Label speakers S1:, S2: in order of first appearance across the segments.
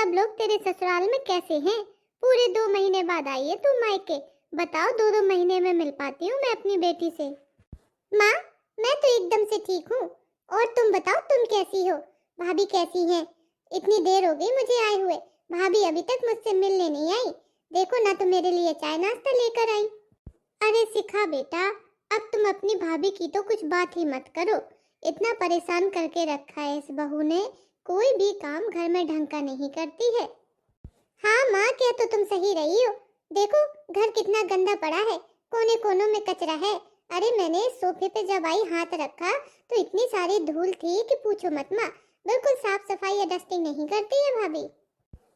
S1: सब लोग तेरे ससुराल में कैसे हैं? पूरे 2 महीने बाद आई है तू मायके। बताओ, 2-2 महीने में मिल पाती हूँ मैं अपनी बेटी से। माँ, मैं तो एकदम से ठीक हूँ। और तुम बताओ, तुम कैसी हो? भाभी कैसी हैं? इतनी देर हो गई मुझे आए हुए, भाभी अभी तक मुझसे मिलने नहीं आई। देखो ना, तो मेरे लिए चाय नाश्ता लेकर आई। अरे शिखा बेटा, अब तुम अपनी भाभी की तो कुछ बात ही मत करो। इतना परेशान करके रखा है इस बहू ने, कोई भी काम घर में ढंग का नहीं करती है। हाँ माँ, क्या तो तुम सही रही हो। देखो, घर कितना गंदा पड़ा है, कोने कोनों में कचरा है। अरे मैंने सोफे पे जब आई हाथ रखा तो इतनी सारी धूल थी कि पूछो मत माँ। बिल्कुल साफ सफाई या डस्टिंग नहीं करती है भाभी।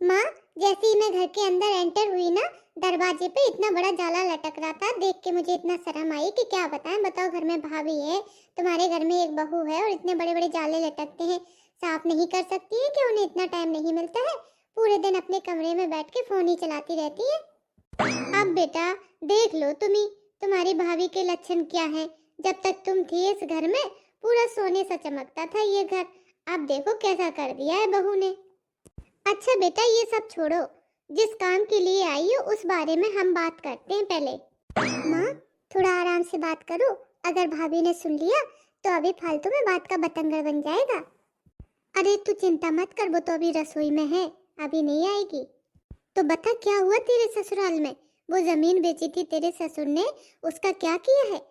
S1: माँ, जैसे ही मैं घर के अंदर एंटर हुई ना, दरवाजे पे इतना बड़ा जाला लटक रहा था, देख के मुझे इतना शर्म आई कि क्या बताएं। बताओ, घर में भाभी है, तुम्हारे घर में एक बहू है और इतने बड़े बड़े जाले लटकते हैं, साफ नहीं कर सकती है क्या? उन्हें इतना टाइम नहीं मिलता है? पूरे दिन अपने कमरे में बैठ के फोन ही चलाती रहती है। अब बेटा देख लो तुम्ही, तुम्हारी भाभी के लक्षण क्या हैं। जब तक तुम थी इस घर में पूरा सोने सा चमकता था ये घर। अब देखो कैसा कर दिया है बहू ने। अच्छा बेटा, ये सब छोड़ो, जिस काम के लिए आई हो उस बारे में हम बात करते हैं पहले। माँ, थोड़ा आराम से बात करो। अगर भाभी ने सुन लिया तो अभी फालतू में बात का बतंगड़ बन जाएगा। अरे तू चिंता मत कर, वो तो अभी रसोई में है, अभी नहीं आएगी। तो बता, क्या हुआ तेरे ससुराल में? वो जमीन बेची थी तेरे ससुर ने, उसका क्या किया है?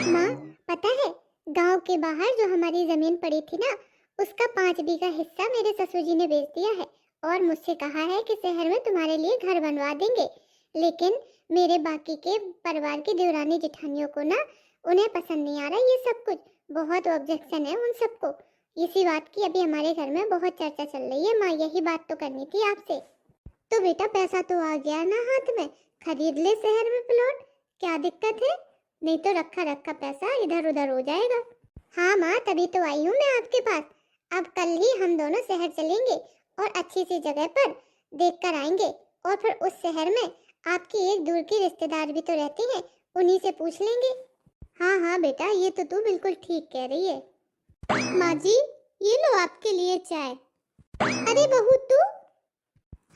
S1: माँ, पता है, गांव के बाहर जो हमारी जमीन पड़ी थी ना, उसका 5 बीघा हिस्सा मेरे ससुर जी ने बेच दिया है और मुझसे कहा है कि शहर में तुम्हारे लिए घर बनवा देंगे। लेकिन मेरे बाकी के परिवार की देवरानी जेठानियों को ना, उन्हें पसंद नहीं आ रहा ये सब कुछ। बहुत ऑब्जेक्शन है उन सबको। इसी बात की अभी हमारे घर में बहुत चर्चा चल रही है। माँ, यही बात तो करनी थी आपसे। तो बेटा, पैसा तो आ गया ना हाथ में, खरीद ले शहर में प्लॉट। क्या दिक्कत है? नहीं तो रखा रखा पैसा इधर उधर हो जाएगा। हाँ माँ, तभी तो आई हूँ मैं आपके पास। अब कल ही हम दोनों शहर चलेंगे और अच्छी सी जगह पर देख कर आएंगे। और फिर उस शहर में आपकी एक दूर की रिश्तेदार भी तो रहती है, उन्हीं से पूछ लेंगे। हाँ हाँ बेटा, ये तो तू बिल्कुल ठीक कह रही है। माँ जी, ये लो आपके लिए चाय। अरे बहू तू?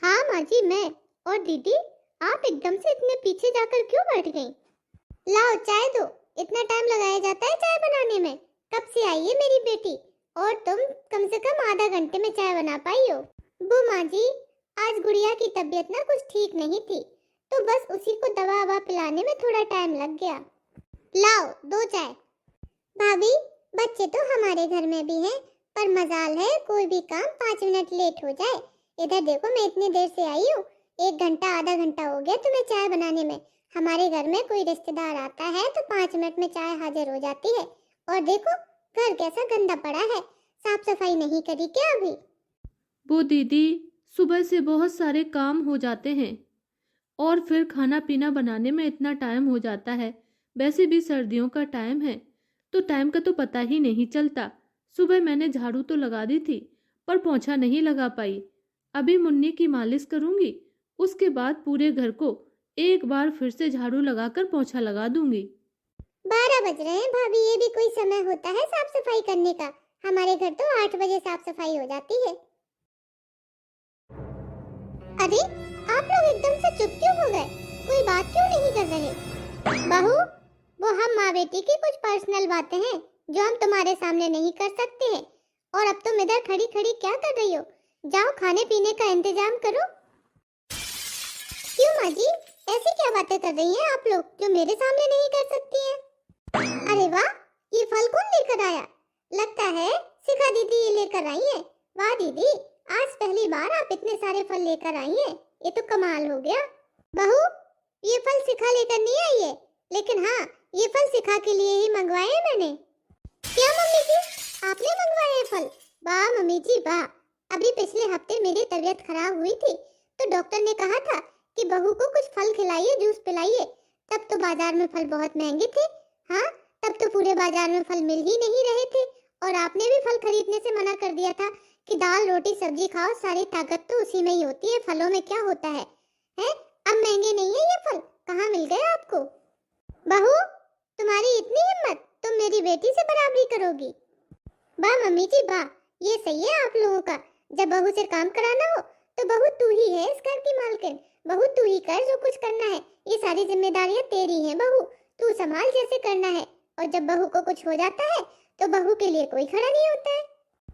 S1: हाँ माँ जी, मैं। और दीदी, आप एकदम से इतने पीछे जाकर क्यों बैठ गईं? लाओ चाय दो। इतना टाइम लगाया जाता है चाय बनाने में? कब से आई है मेरी बेटी और तुम कम से कम आधा घंटे में चाय बना पाई हो। वो माँ जी, आज गुड़िया की तबीयत ना कुछ ठीक नहीं थी, तो बस उसी को दवा ववा पिलाने में थोड़ा टाइम लग गया। लाओ दो चाय। भाभी, बच्चे तो हमारे घर में भी हैं, पर मजाल है कोई भी काम 5 मिनट लेट हो जाए। इधर देखो, मैं इतनी देर से आई हूँ, 1 घंटा आधा घंटा हो गया तुम्हें चाय बनाने में। हमारे घर में कोई रिश्तेदार आता है तो 5 मिनट में चाय हाजिर हो जाती है। और देखो, घर कैसा गंदा पड़ा है, साफ सफाई नहीं करी क्या अभी?
S2: वो दीदी, सुबह से बहुत सारे काम हो जाते हैं और फिर खाना पीना बनाने में इतना टाइम हो जाता है। वैसे भी सर्दियों का टाइम है तो टाइम का तो पता ही नहीं चलता। सुबह मैंने झाड़ू तो लगा दी थी पर पोंछा नहीं लगा पाई। अभी मुन्नी की मालिश करूंगी, उसके बाद पूरे घर को एक बार फिर से झाड़ू लगाकर पोंछा लगा दूंगी।
S1: 12 बज रहे हैं भाभी, ये भी कोई समय होता है साफ सफाई करने का? हमारे घर तो 8 बजे साफ सफाई हो जाती है। अरे, आप लोग एकदम से चुप क्यों हो गए? कोई बात क्यों नहीं कर रहे? बहू, वो हम माँ बेटी की कुछ पर्सनल बातें हैं जो हम तुम्हारे सामने नहीं कर सकते हैं। और अब तुम इधर खड़ी खड़ी क्या कर रही हो? जाओ खाने पीने का इंतजाम करो। क्यों माँ जी, ऐसी क्या बातें कर रही हैं आप लोग जो मेरे सामने नहीं कर सकती हैं? अरे वाह, ये फल कौन लेकर आया? लगता है शिखा दीदी ये लेकर आई है। वाह दीदी, आज पहली बार आप इतने सारे फल लेकर आई हैं, ये तो कमाल हो गया। बहू, ये फल शिखा लेकर नहीं आई है, लेकिन हाँ, ये फल शिखा के लिए ही मंगवाए हैं मैंने। क्या मम्मी जी, आपने मंगवाए हैं फल? वाह मम्मी जी वाह। अभी पिछले हफ्ते मेरी तबीयत खराब हुई थी तो डॉक्टर ने कहा था कि बहू को कुछ फल खिलाइए, जूस पिलाइए। तब तो बाजार में फल बहुत महंगे थे। हाँ, तब तो पूरे बाजार में फल मिल ही नहीं रहे थे और आपने भी फल खरीदने से मना कर दिया था कि दाल रोटी सब्जी खाओ, सारी ताकत तो उसी में ही होती है, फलों में क्या होता है? हैं? अब महंगे नहीं है ये फल, कहाँ मिल गए आपको? बहू, तुम्हारी इतनी हिम्मत, तुम मेरी बेटी से बराबरी करोगी? वाह मम्मी जी वाह, ये सही है आप लोगों का। जब बहू से काम कराना हो तो बहू तू ही है इस घर की मालकिन। बहू तू ही कर जो कुछ करना है, ये सारी जिम्मेदारियां तेरी हैं बहू, तू संभाल जैसे करना है। और जब बहू को कुछ हो जाता है तो बहू के लिए कोई खड़ा नहीं होता है।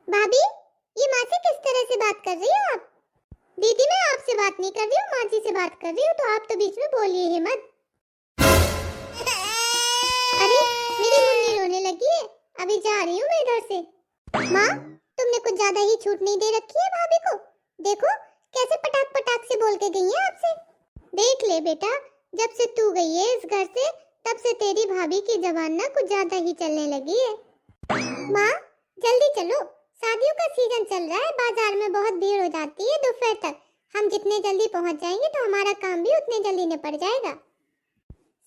S1: भाभी, ये माँ से किस तरह से बात कर रही हो आप? दीदी मैं आपसे बात नहीं कर रही हूँ, माँ जी से बात कर रही हूँ, तो आप तो बीच में बोलिए ही मत। अरे मेरी मुन्नी रोने लगी है, अभी जा रही हूँ मैं इधर से। माँ तुमने कुछ ज्यादा ही छूट नहीं दे रखी है भाभी को, देखो कैसे पटाख पटाख से बोल के गई है आपसे। देख ले बेटा, जब से तू गई है इस घर से तब से तेरी भाभी की जबान ना कुछ ज्यादा ही चलने लगी है। माँ जल्दी चलो, शादियों का सीजन चल रहा है, बाजार में बहुत भीड़ हो जाती है दोपहर तक। हम जितने जल्दी पहुंच जाएंगे तो हमारा काम भी उतने जल्दी निपट जाएगा।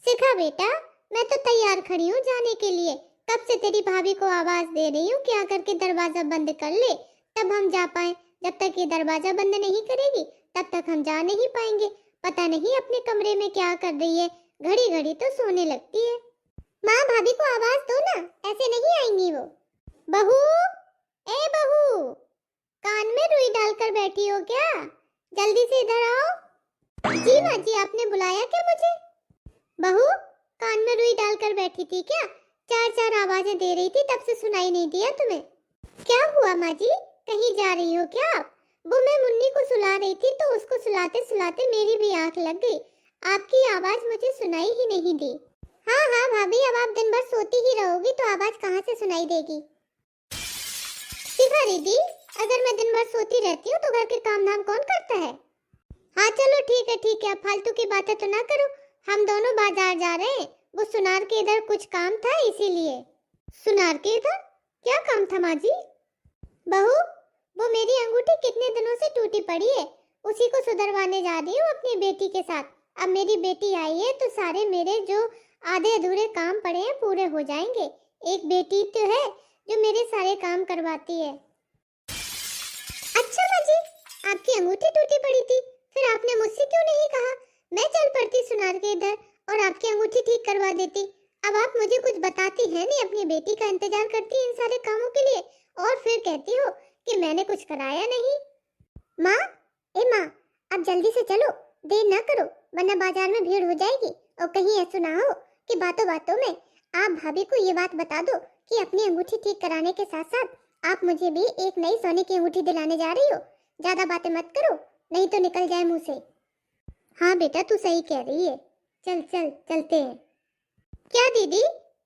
S1: शिखा बेटा, मैं तो तैयार खड़ी हूँ जाने के लिए, कब से तेरी भाभी को आवाज दे रही हूँ कि आकर के दरवाजा बंद कर ले, तब हम जा पाए। जब तक ये दरवाजा बंद नहीं करेगी तब तक हम जा नहीं पाएंगे। पता नहीं अपने कमरे में क्या कर रही है, घड़ी घड़ी तो सोने लगती है। माँ भाभी को आवाज दो ना, ऐसे नहीं आएंगी वो। बहू, ए बहू, कान में रुई डालकर बैठी हो क्या? जल्दी से इधर आओ। जी माँ जी, आपने बुलाया क्या मुझे? बहू कान में रुई डालकर बैठी थी क्या? चार चार आवाजें दे रही थी, तब से सुनाई नहीं दिया तुम्हें? क्या हुआ माँ जी, कहीं जा रही हो क्या आप? वो मैं मुन्नी को सुला रही थी तो उसको सुलाते सुलाते मेरी भी आंख लग गई, आपकी आवाज मुझे सुनाई ही नहीं दी। हाँ हाँ भाभी, अब आप दिन भर सोती ही रहोगी तो आवाज कहाँ से सुनाई देगी? शिखा दीदी, अगर मैं दिन भर सोती रहती हूँ तो घर के काम धाम कौन करता है? हाँ चलो ठीक है, अब फालतू की बातें तो ना करो, हम दोनों बाजार जा रहे हैं, वो सुनार के इधर कुछ काम था इसीलिए। सुनार के इधर क्या काम था माँ जी? बहू, वो मेरी अंगूठी कितने दिनों से टूटी पड़ी है, उसी को सुधरवाने जा रही हूँ अपनी बेटी के साथ। अब मेरी बेटी आई है तो सारे मेरे जो आधे अधूरे काम पड़े हैं पूरे हो जाएंगे। एक बेटी तो है जो मेरे सारे काम करवाती है। अच्छा माँ जी, आपकी अंगूठी टूटी पड़ी थी, फिर आपने मुझसे क्यों नहीं कहा? मैं चल पड़ती सुनार के इधर और आपकी अंगूठी ठीक करवा देती। अब आप मुझे कुछ बताती है नहीं, अपनी बेटी का इंतजार करती है इन सारे कामों के लिए और फिर कहती हो कि मैंने कुछ कराया नहीं। माँ, ए माँ, अब जल्दी से चलो, देर ना करो वरना बाजार में भीड़ हो जाएगी और कहीं ऐसा ना हो कि बातों बातों में आप भाभी को ये बात बता दो कि अपनी अंगूठी ठीक कराने के साथ साथ आप मुझे भी एक नई सोने की अंगूठी दिलाने जा रही हो। ज्यादा बातें मत करो, नहीं तो निकल जाए मुंह से। हाँ बेटा, तू सही कह रही है, चल चल चलते हैं। क्या दीदी,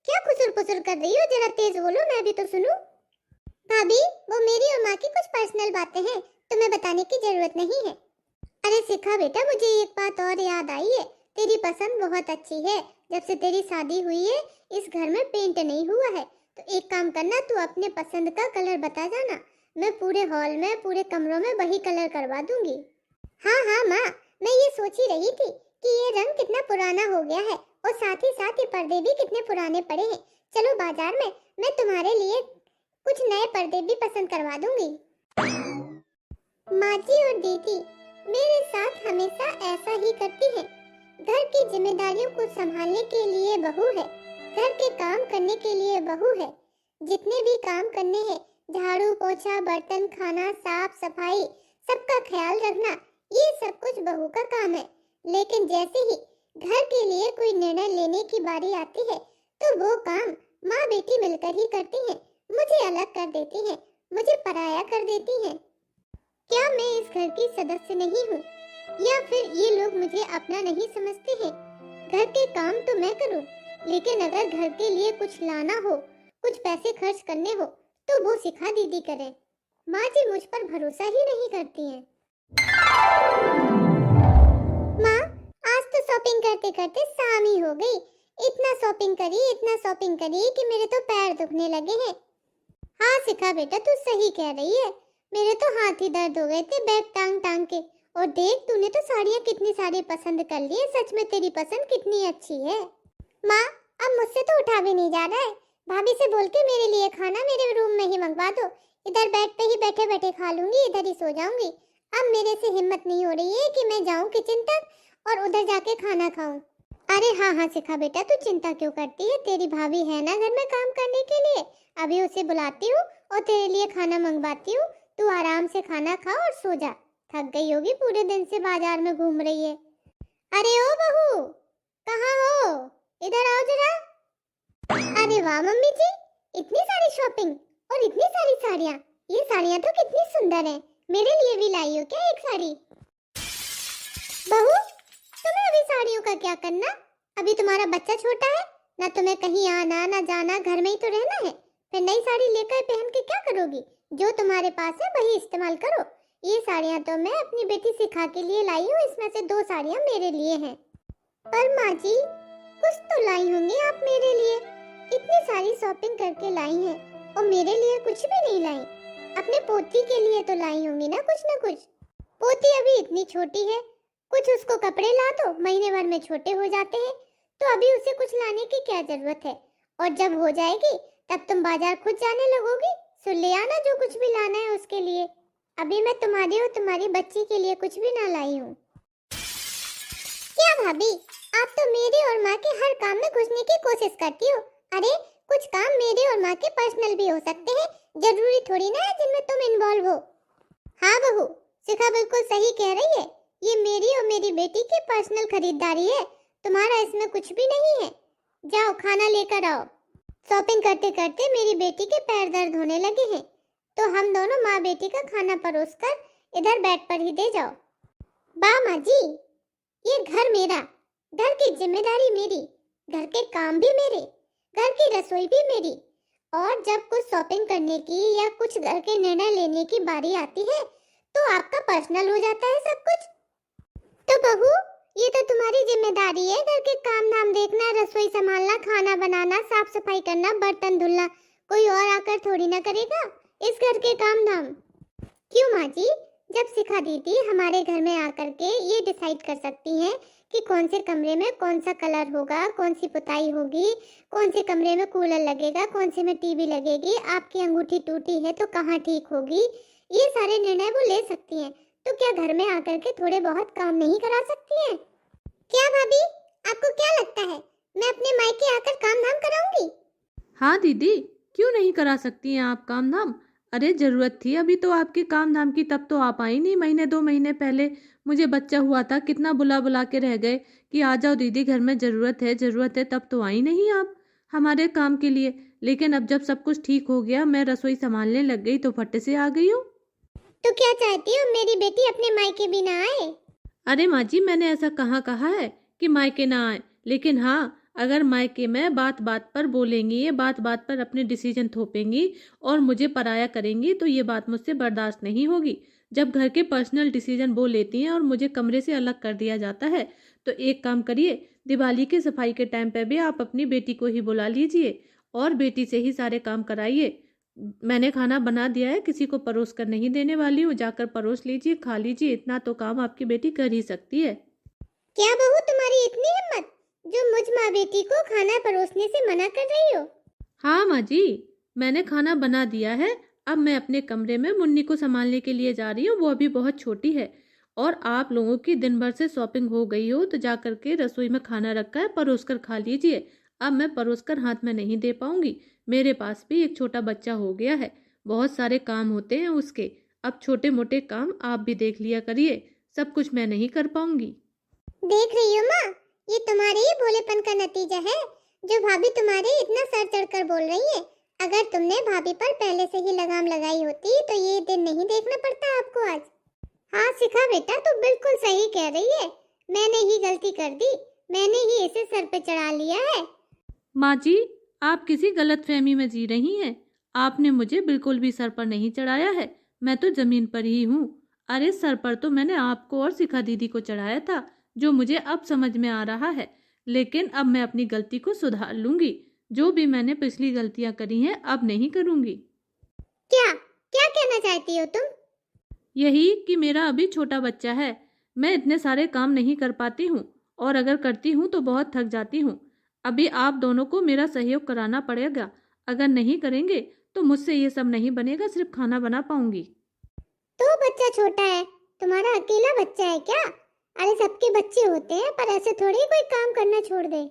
S1: क्या खुसुर पुसुर कर रही हो? जरा तेज बोलो, मैं भी तो सुनूं। भाभी, वो मेरी और माँ की कुछ पर्सनल बातें हैं, तुम्हें बताने की जरूरत नहीं है। अरे शिखा बेटा, मुझे एक बात और याद आई है, तेरी पसंद बहुत अच्छी है। जब से तेरी शादी हुई है इस घर में पेंट नहीं हुआ है, तो एक काम करना, तू अपने पसंद का कलर बता जाना, मैं पूरे हॉल में पूरे कमरों में वही कलर करवा दूंगी। हाँ हाँ माँ, मैं ये सोच ही रही थी कि ये रंग कितना पुराना हो गया है और साथ ही साथ ये पर्दे भी कितने पुराने पड़े हैं। चलो बाजार में मैं तुम्हारे लिए कुछ नए पर्दे भी पसंद करवा दूंगी। माँ जी और दीदी मेरे साथ हमेशा ऐसा ही करती हैं। घर की जिम्मेदारियों को संभालने के लिए बहू है, घर के काम करने के लिए बहू है। जितने भी काम करने हैं, झाड़ू पोछा बर्तन खाना साफ सफाई सबका ख्याल रखना, ये सब कुछ बहू का काम है। लेकिन जैसे ही घर के लिए कोई निर्णय लेने की बारी आती है तो वो काम माँ बेटी मिलकर ही करती हैं, मुझे अलग कर देती हैं, मुझे पराया कर देती हैं। क्या मैं इस घर की सदस्य नहीं हूँ या फिर ये लोग मुझे अपना नहीं समझते हैं? घर के काम तो मैं करूँ, लेकिन अगर घर के लिए कुछ लाना हो, कुछ पैसे खर्च करने हो तो वो शिखा दीदी करे। माँ जी मुझ पर भरोसा ही नहीं करती हैं। माँ, आज तो शॉपिंग करते करते शाम ही हो गई। इतना शॉपिंग करी कि मेरे तो पैर दुखने लगे हैं। हाँ शिखा बेटा, तू सही कह रही है, मेरे तो हाथ ही दर्द हो गए थे बैग टांग टांग के। और देख, तूने तो साड़ियाँ कितनी सारी पसंद कर ली है, सच में तेरी पसंद कितनी अच्छी है। माँ, अब मुझसे तो उठा भी नहीं जा रहा है, भाभी से बोल के मेरे लिए खाना मेरे रूम में ही मंगवा दो, इधर बेड पे ही बैठे बैठे खा लूंगी, इधर ही सो जाऊंगी। अब मेरे से हिम्मत नहीं हो रही है कि मैं जाऊं किचन तक और उधर जाके खाना खाऊं। अरे हाँ हाँ शिखा बेटा, तू चिंता क्यों करती है, तेरी भाभी है ना घर में काम करने के लिए, अभी उसे बुलाती हूँ और तेरे लिए खाना मंगवाती हूँ, तू आराम से खाना खा और सो जा। थक गई होगी, पूरे दिन से बाजार में घूम रही है। अरे ओ बहू, कहाँ हो? इधर आओ जरा। अरे वाह मम्मी जी, इतनी सारी शॉपिंग और इतनी सारी साड़ियाँ। ये साड़ियाँ तो कितनी सुंदर हैं। मेरे लिए भी लाई हो क्या एक साड़ी? बहू, तुम्हें अभी साड़ियों का क्या करना? अभी तुम्हारा बच्चा छोटा है ना, तुम्हें कहीं आना ना जाना, घर में ही तो रहना है। फिर नई साड़ी लेकर पहन के क्या करोगी? जो तुम्हारे पास है वही इस्तेमाल करो। ये साड़ियाँ तो मैं अपनी बेटी सिखा के लिए लाई हूँ, इसमें से 2 साड़ियाँ मेरे लिए हैं। पर माँ जी, कुछ तो लाई होंगी आप मेरे लिए। इतनी सारी शॉपिंग करके लाई हैं और मेरे लिए कुछ भी नहीं लाई। अपने पोती के लिए तो लाई होंगी ना कुछ। पोती अभी इतनी छोटी है, कुछ उसको कपड़े ला दो, महीने भर में छोटे हो जाते हैं, तो अभी उसे कुछ लाने की क्या जरूरत है। और जब हो जाएगी तब तुम बाजार खुद जाने लगोगी, सो ले आना जो कुछ भी लाना है उसके लिए। अभी मैं तुम्हारी और तुम्हारी बच्ची के लिए कुछ भी ना लाई हूँ। क्या भाभी, आप तो मेरे और माँ के हर काम में घुसने की कोशिश करती हो। अरे कुछ काम मेरे और माँ के पर्सनल भी हो सकते हैं, जरूरी थोड़ी ना है जिनमें तुम इन्वॉल्व हो। हाँ बहू, शिखा बिल्कुल सही कह रही है। ये मेरी और मेरी बेटी की पर्सनल खरीदारी है, तुम्हारा इसमें कुछ भी नहीं है। जाओ खाना लेकर आओ। शॉपिंग करते करते मेरी बेटी के पैर दर्द होने लगे हैं, तो हम दोनों माँ बेटी का खाना परोसकर इधर बेड पर ही दे जाओ। वाह माँ जी, ये घर मेरा, घर की जिम्मेदारी मेरी, घर के काम भी मेरे, घर की रसोई भी मेरी। और जब कुछ शॉपिंग करने की या कुछ घर के निर्णय लेने की बारी आती है तो आपका पर्सनल हो जाता है सब कुछ। तो बहू, ये तो तुम्हारी जिम्मेदारी है, घर के काम धाम देखना, रसोई संभालना, खाना बनाना, साफ सफाई करना, बर्तन धुलना। कोई और आकर थोड़ी ना करेगा इस घर के काम धाम। क्यों माँ जी, जब शिखा दीदी हमारे घर में आकर के ये डिसाइड कर सकती हैं कि कौन से कमरे में कौन सा कलर होगा, कौन सी पुताई होगी, कौन से कमरे में कूलर लगेगा, कौन से में टीवी लगेगी, आपकी अंगूठी टूटी है तो कहाँ ठीक होगी, ये सारे निर्णय वो ले सकती हैं, तो क्या घर में आकर के थोड़े बहुत काम नहीं करा सकती हैं? क्या भाभी, आपको क्या लगता है मैं अपने मायके आकर काम धाम कराऊंगी?
S2: हाँ दीदी, क्यों नहीं करा सकती हैं आप काम धाम? अरे जरूरत थी अभी तो आपके काम धाम की, तब तो आप आई नहीं। महीने 2 महीने पहले मुझे बच्चा हुआ था, कितना बुला बुला के रह गए कि आ जाओ दीदी, घर में जरूरत है, तब तो आई नहीं आप हमारे काम के लिए। लेकिन अब जब सब कुछ ठीक हो गया, मैं रसोई संभालने लग गई तो फट से आ गई हूँ।
S1: तो क्या चाहती हो मेरी बेटी अपने मायके भी ना आए?
S2: अरे माँ जी, मैंने ऐसा कहाँ कहा है कि मायके ना आए, लेकिन हाँ, अगर मायके में बात बात पर बोलेंगी, ये बात बात पर अपने डिसीजन थोपेंगी और मुझे पराया करेंगी, तो ये बात मुझसे बर्दाश्त नहीं होगी। जब घर के पर्सनल डिसीजन वो लेती हैं और मुझे कमरे से अलग कर दिया जाता है, तो एक काम करिए, दिवाली के सफाई के टाइम पे भी आप अपनी बेटी को ही बुला लीजिए और बेटी से ही सारे काम कराइए। मैंने खाना बना दिया है, किसी को परोस कर नहीं देने वाली हूँ, जाकर परोस लीजिए, खा लीजिए, इतना तो काम आपकी बेटी कर ही सकती है।
S1: क्या बहू, तुम्हारी इतनी हिम्मत जो मुझ माँ बेटी को खाना परोसने से मना कर रही हो?
S2: हाँ माँ जी, मैंने खाना बना दिया है। अब मैं अपने कमरे में मुन्नी को संभालने के लिए जा रही हूँ, वो अभी बहुत छोटी है। और आप लोगों की दिन भर से शॉपिंग हो गई हो तो जाकर के रसोई में खाना रखा है, परोस कर खा लीजिए। अब मैं परोस कर हाथ में नहीं दे पाऊंगी, मेरे पास भी एक छोटा बच्चा हो गया है, बहुत सारे काम होते हैं उसके। अब छोटे मोटे काम आप भी देख लिया करिए, सब कुछ मैं नहीं कर पाऊंगी।
S1: देख रही हो माँ, ये तुम्हारे ही भोलेपन का नतीजा है जो भाभी तुम्हारे इतना सर चढ़कर बोल रही है। अगर तुमने भाभी पर पहले से ही लगाम लगाई होती तो ये दिन नहीं देखना पड़ता आपको आज। हाँ शिखा बेटा, तू बिल्कुल सही कह रही है, मैंने ही गलती कर दी, मैंने ही इसे सर पे चढ़ा लिया है।
S2: माँ जी, आप किसी गलतफहमी में जी रही हैं। आपने मुझे बिल्कुल भी सर पर नहीं चढ़ाया है, मैं तो जमीन पर ही हूँ। अरे सर पर तो मैंने आपको और शिखा दीदी को चढ़ाया था, जो मुझे अब समझ में आ रहा है। लेकिन अब मैं अपनी गलती को सुधार लूंगी, जो भी मैंने पिछली गलतियां करी हैं अब नहीं करूंगी।
S1: क्या क्या कहना चाहती हो तुम?
S2: यही कि मेरा अभी छोटा बच्चा है, मैं इतने सारे काम नहीं कर पाती हूँ, और अगर करती हूँ तो बहुत थक जाती हूँ। अभी आप दोनों को मेरा सहयोग कराना पड़ेगा, अगर नहीं करेंगे तो मुझसे ये सब नहीं बनेगा, सिर्फ खाना बना पाऊंगी।
S1: तो बच्चा छोटा है, तुम्हारा अकेला बच्चा है क्या? अरे सबके बच्चे होते हैं, पर ऐसे थोड़ी कोई काम करना छोड़ दे।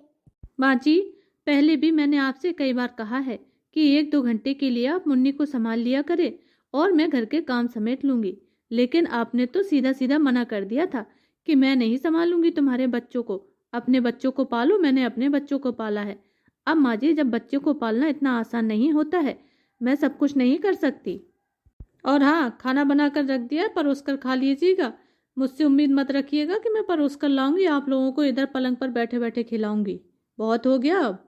S2: माँ जी, पहले भी मैंने आपसे कई बार कहा है कि 1-2 घंटे के लिए आप मुन्नी को संभाल लिया करें और मैं घर के काम समेट लूंगी। लेकिन आपने तो सीधा सीधा मना कर दिया था कि मैं नहीं संभालूंगी तुम्हारे बच्चों को, अपने बच्चों को पालो, मैंने अपने बच्चों को पाला है। अब माँ जी, जब बच्चों को पालना इतना आसान नहीं होता है, मैं सब कुछ नहीं कर सकती। और हाँ, खाना बना कर रख दिया है, परोस कर खा लीजिएगा। मुझसे उम्मीद मत रखिएगा कि मैं परोस कर लाऊंगी, आप लोगों को इधर पलंग पर बैठे बैठे खिलाऊंगी। बहुत हो गया अब।